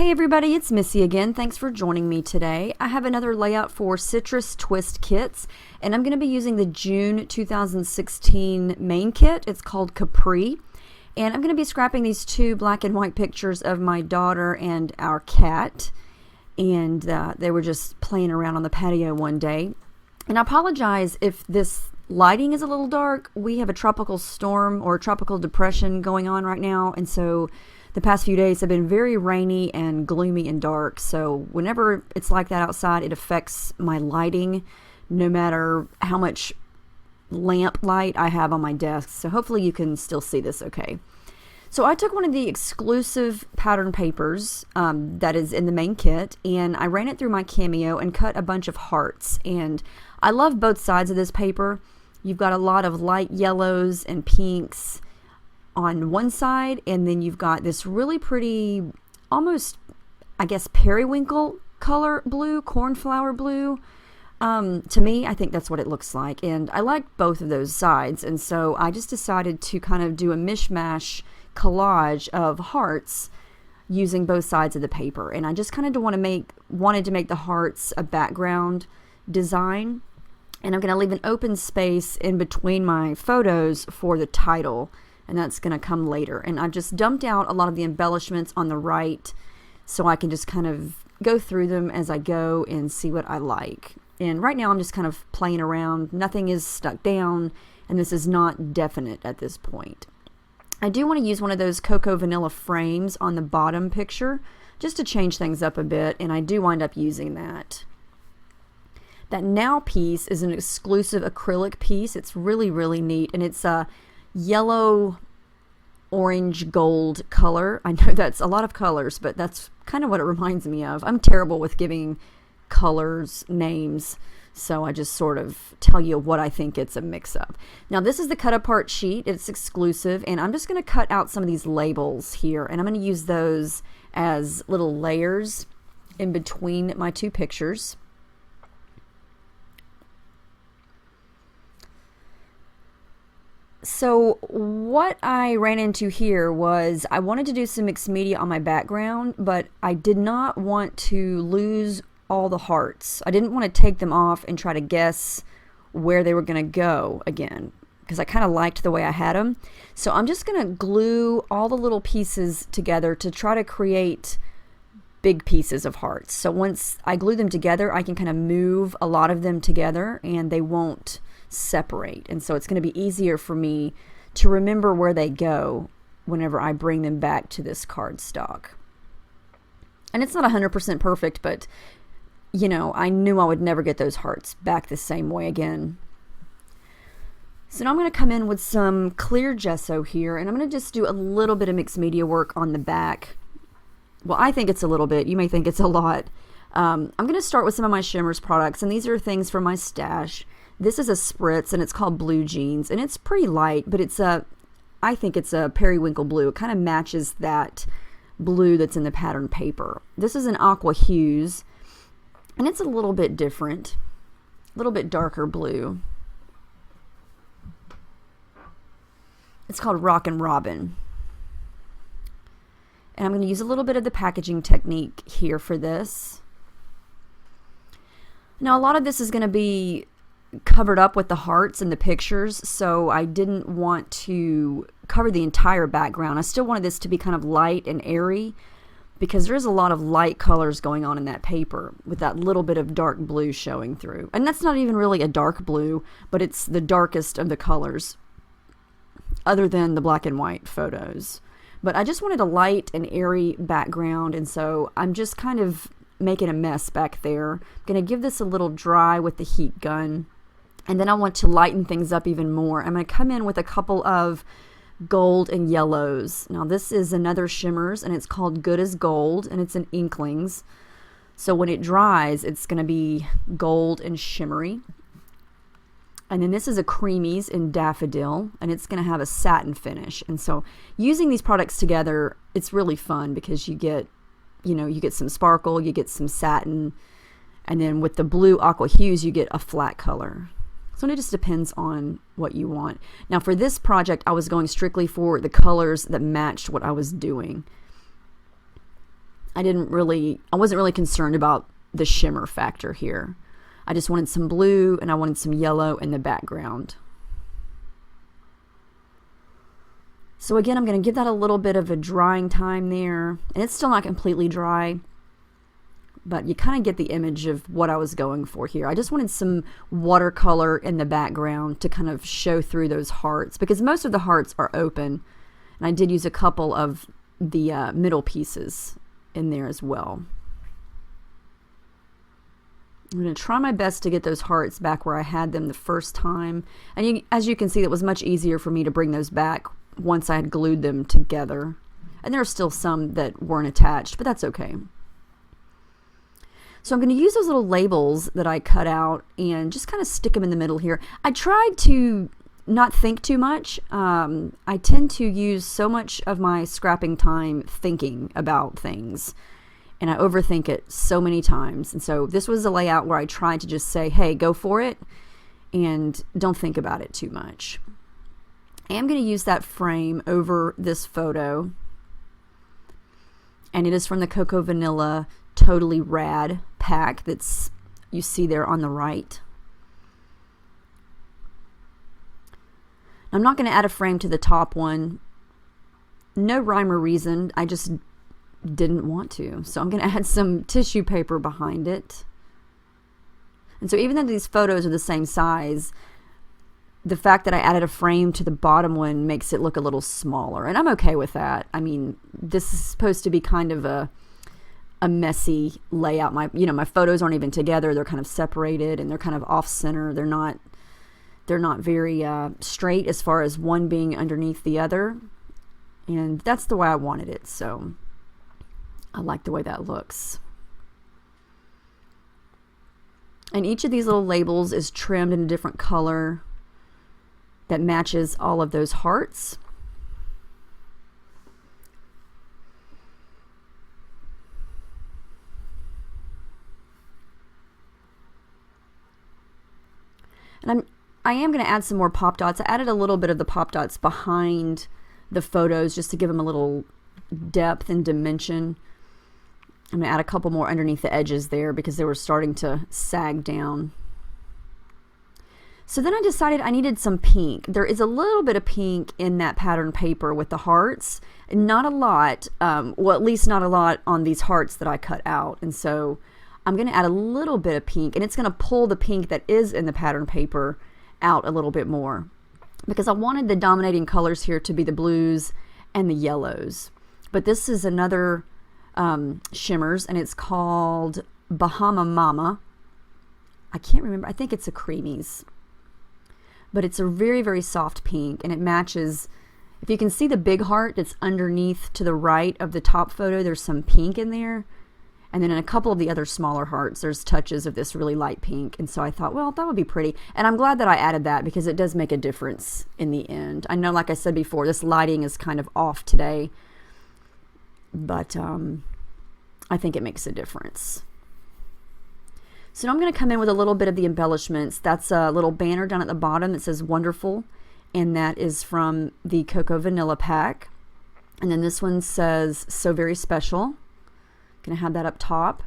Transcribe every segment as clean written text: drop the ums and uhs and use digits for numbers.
Hey everybody, it's Missy again. Thanks for joining me today. I have another layout for Citrus Twist kits, and I'm going to be using the June 2016 main kit. It's called Capri, and I'm going to be scrapping these two black and white pictures of my daughter and our cat, and they were just playing around on the patio one day. And I apologize if this lighting is a little dark. We have a tropical storm or tropical depression going on right now, and so the past few days have been very rainy and gloomy and dark, so whenever it's like that outside, it affects my lighting, no matter how much lamp light I have on my desk. So hopefully you can still see this okay. So I took one of the exclusive pattern papers that is in the main kit, and I ran it through my Cameo and cut a bunch of hearts. And I love both sides of this paper. You've got a lot of light yellows and pinks on one side, and then you've got this really pretty, almost, I guess, periwinkle color blue, cornflower blue. To me, I think that's what it looks like, and I like both of those sides, and so I just decided to kind of do a mishmash collage of hearts using both sides of the paper. And I just kind of wanted to make the hearts a background design, and I'm going to leave an open space in between my photos for the title, and that's going to come later. And I've just dumped out a lot of the embellishments on the right so I can just kind of go through them as I go and see what I like. And right now I'm just kind of playing around. Nothing is stuck down, and this is not definite at this point. I do want to use one of those cocoa vanilla frames on the bottom picture just to change things up a bit, and I do wind up using that. That now piece is an exclusive acrylic piece. It's really, really neat, and it's a yellow, orange, gold color. I know that's a lot of colors, but that's kind of what it reminds me of. I'm terrible with giving colors names, so I just sort of tell you what I think it's a mix-up. Now this is the cut-apart sheet. It's exclusive, and I'm just going to cut out some of these labels here, and I'm going to use those as little layers in between my two pictures. So what I ran into here was I wanted to do some mixed media on my background, but I did not want to lose all the hearts. I didn't want to take them off and try to guess where they were going to go again, because I kind of liked the way I had them. So I'm just going to glue all the little pieces together to try to create big pieces of hearts. So once I glue them together, I can kind of move a lot of them together and they won't separate, and so it's going to be easier for me to remember where they go whenever I bring them back to this cardstock. And it's not 100% perfect, but you know, I knew I would never get those hearts back the same way again. So now I'm going to come in with some clear gesso here, and I'm going to just do a little bit of mixed media work on the back. Well, I think it's a little bit. You may think it's a lot. I'm going to start with some of my Shimmers products, and these are things from my stash. This is a spritz, and it's called Blue Jeans, and it's pretty light, but I think it's a periwinkle blue. It kind of matches that blue that's in the pattern paper. This is an aqua hues, and it's a little bit different, a little bit darker blue. It's called Rockin' Robin. And I'm going to use a little bit of the packaging technique here for this. Now, a lot of this is going to be covered up with the hearts and the pictures, so I didn't want to cover the entire background. I still wanted this to be kind of light and airy, because there's a lot of light colors going on in that paper with that little bit of dark blue showing through. And that's not even really a dark blue, but it's the darkest of the colors other than the black and white photos. But I just wanted a light and airy background, and so I'm just kind of making a mess back there. I'm going to give this a little dry with the heat gun, and then I want to lighten things up even more. I'm going to come in with a couple of gold and yellows. Now this is another Shimmers, and it's called Good as Gold, and it's an Inklings. So when it dries, it's going to be gold and shimmery. And then this is a Creamies in Daffodil, and it's going to have a satin finish. And so using these products together, it's really fun because you get some sparkle, you get some satin, and then with the blue aqua hues, you get a flat color. So it just depends on what you want. Now for this project, I was going strictly for the colors that matched what I was doing. I wasn't really concerned about the shimmer factor here. I just wanted some blue and I wanted some yellow in the background. So again, I'm going to give that a little bit of a drying time there. And it's still not completely dry, but you kind of get the image of what I was going for here. I just wanted some watercolor in the background to kind of show through those hearts, because most of the hearts are open. And I did use a couple of the middle pieces in there as well. I'm going to try my best to get those hearts back where I had them the first time. And as you can see, it was much easier for me to bring those back once I had glued them together. And there are still some that weren't attached, but that's okay. So I'm going to use those little labels that I cut out and just kind of stick them in the middle here. I tried to not think too much. I tend to use so much of my scrapping time thinking about things, and I overthink it so many times. And so this was a layout where I tried to just say, hey, go for it, and don't think about it too much. I am going to use that frame over this photo, and it is from the Cocoa Vanilla Totally Rad pack that's you see there on the right. I'm not going to add a frame to the top one. No rhyme or reason. I just didn't want to. So I'm going to add some tissue paper behind it. And so even though these photos are the same size, the fact that I added a frame to the bottom one makes it look a little smaller. And I'm okay with that. I mean, this is supposed to be kind of a messy layout. My photos aren't even together. They're kind of separated and they're kind of off center. They're not very straight as far as one being underneath the other. And that's the way I wanted it. So I like the way that looks. And each of these little labels is trimmed in a different color that matches all of those hearts. And I am going to add some more pop dots. I added a little bit of the pop dots behind the photos just to give them a little depth and dimension. I'm going to add a couple more underneath the edges there because they were starting to sag down. So then I decided I needed some pink. There is a little bit of pink in that pattern paper with the hearts. Not a lot, well, at least not a lot on these hearts that I cut out. And so I'm going to add a little bit of pink, and it's going to pull the pink that is in the pattern paper out a little bit more, because I wanted the dominating colors here to be the blues and the yellows. But this is another shimmers, and it's called Bahama Mama. I can't remember. I think it's a Creamies. But it's a very, very soft pink, and it matches. If you can see the big heart that's underneath to the right of the top photo, there's some pink in there. And then in a couple of the other smaller hearts, there's touches of this really light pink. And so I thought, well, that would be pretty. And I'm glad that I added that because it does make a difference in the end. I know, like I said before, this lighting is kind of off today, but I think it makes a difference. So now I'm going to come in with a little bit of the embellishments. That's a little banner down at the bottom that says wonderful, and that is from the Cocoa Vanilla pack. And then this one says so very special. Going to have that up top.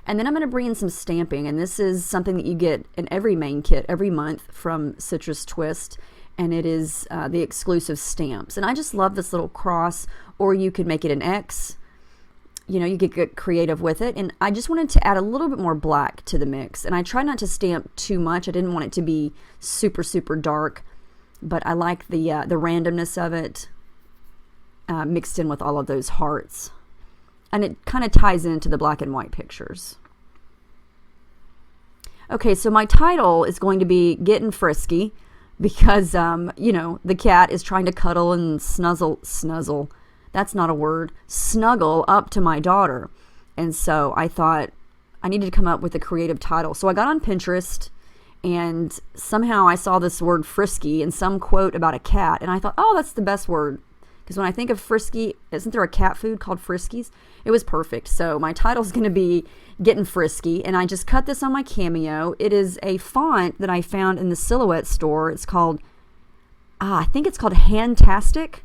And then I'm going to bring in some stamping, and this is something that you get in every main kit every month from Citrus Twist, and it is the exclusive stamps. And I just love this little cross, or you could make it an X. You know, you could get creative with it. And I just wanted to add a little bit more black to the mix. And I try not to stamp too much. I didn't want it to be super, super dark, but I like the randomness of it mixed in with all of those hearts. And it kind of ties into the black and white pictures. Okay, so my title is going to be Gettin' Frisky because, you know, the cat is trying to cuddle and snuzzle. That's not a word. Snuggle up to my daughter. And so I thought I needed to come up with a creative title. So I got on Pinterest, and somehow I saw this word frisky in some quote about a cat. And I thought, oh, that's the best word. Because when I think of frisky, isn't there a cat food called Friskies? It was perfect. So my title's going to be Gettin' Frisky. And I just cut this on my Cameo. It is a font that I found in the Silhouette store. It's called, I think it's called Handtastic.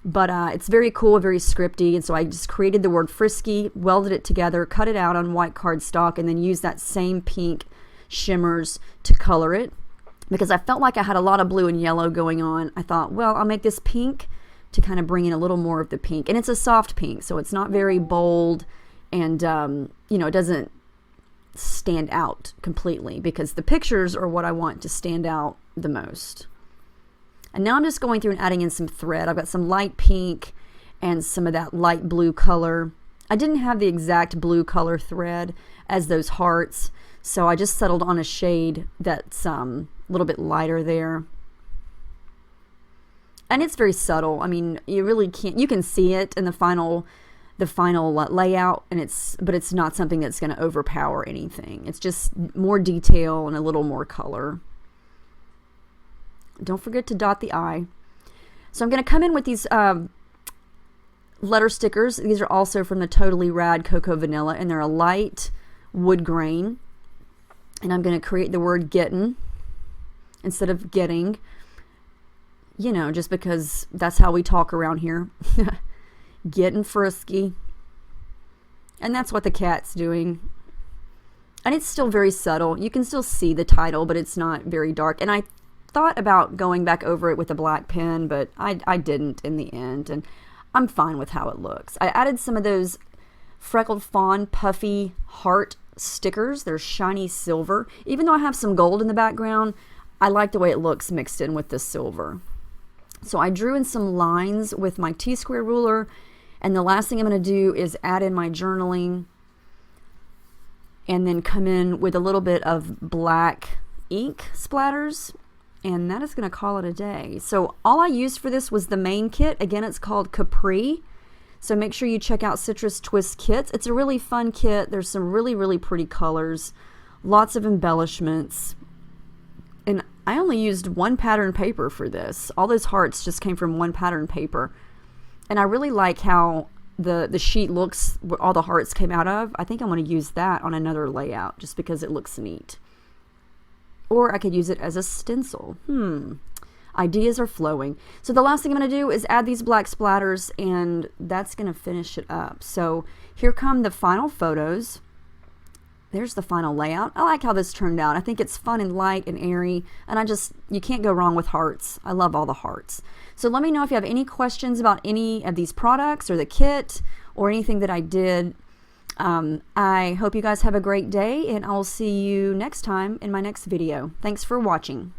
But it's very cool, very scripty, and so I just created the word Frisky, welded it together, cut it out on white cardstock, and then used that same pink shimmers to color it. Because I felt like I had a lot of blue and yellow going on, I thought, well, I'll make this pink to kind of bring in a little more of the pink. And it's a soft pink, so it's not very bold, and you know, it doesn't stand out completely, because the pictures are what I want to stand out the most. And now I'm just going through and adding in some thread. I've got some light pink and some of that light blue color. I didn't have the exact blue color thread as those hearts, so I just settled on a shade that's a little bit lighter there. And it's very subtle. I mean, you really can't, you can see it in the final layout, and but it's not something that's going to overpower anything. It's just more detail and a little more color. Don't forget to dot the I. So I'm going to come in with these letter stickers. These are also from the Totally Rad Cocoa Vanilla, and they're a light wood grain. And I'm going to create the word Gettin instead of getting, you know, just because that's how we talk around here. Gettin' frisky. And that's what the cat's doing. And it's still very subtle. You can still see the title, but it's not very dark. And I thought about going back over it with a black pen, but I didn't in the end, and I'm fine with how it looks. I added some of those freckled fawn puffy heart stickers. They're shiny silver. Even though I have some gold in the background, I like the way it looks mixed in with the silver. So I drew in some lines with my T-square ruler, and the last thing I'm going to do is add in my journaling and then come in with a little bit of black ink splatters, and that is going to call it a day. So all I used for this was the main kit. Again, it's called Capri. So make sure you check out Citrus Twist Kits. It's a really fun kit. There's some really, really pretty colors, lots of embellishments. And I only used one pattern paper for this. All those hearts just came from one pattern paper. And I really like how the sheet looks, where all the hearts came out of. I think I'm going to use that on another layout just because it looks neat. Or I could use it as a stencil. Ideas are flowing. So the last thing I'm going to do is add these black splatters, and that's going to finish it up. So here come the final photos. There's the final layout. I like how this turned out. I think it's fun and light and airy, and you can't go wrong with hearts. I love all the hearts. So let me know if you have any questions about any of these products or the kit or anything that I did. I hope you guys have a great day, and I'll see you next time in my next video. Thanks for watching.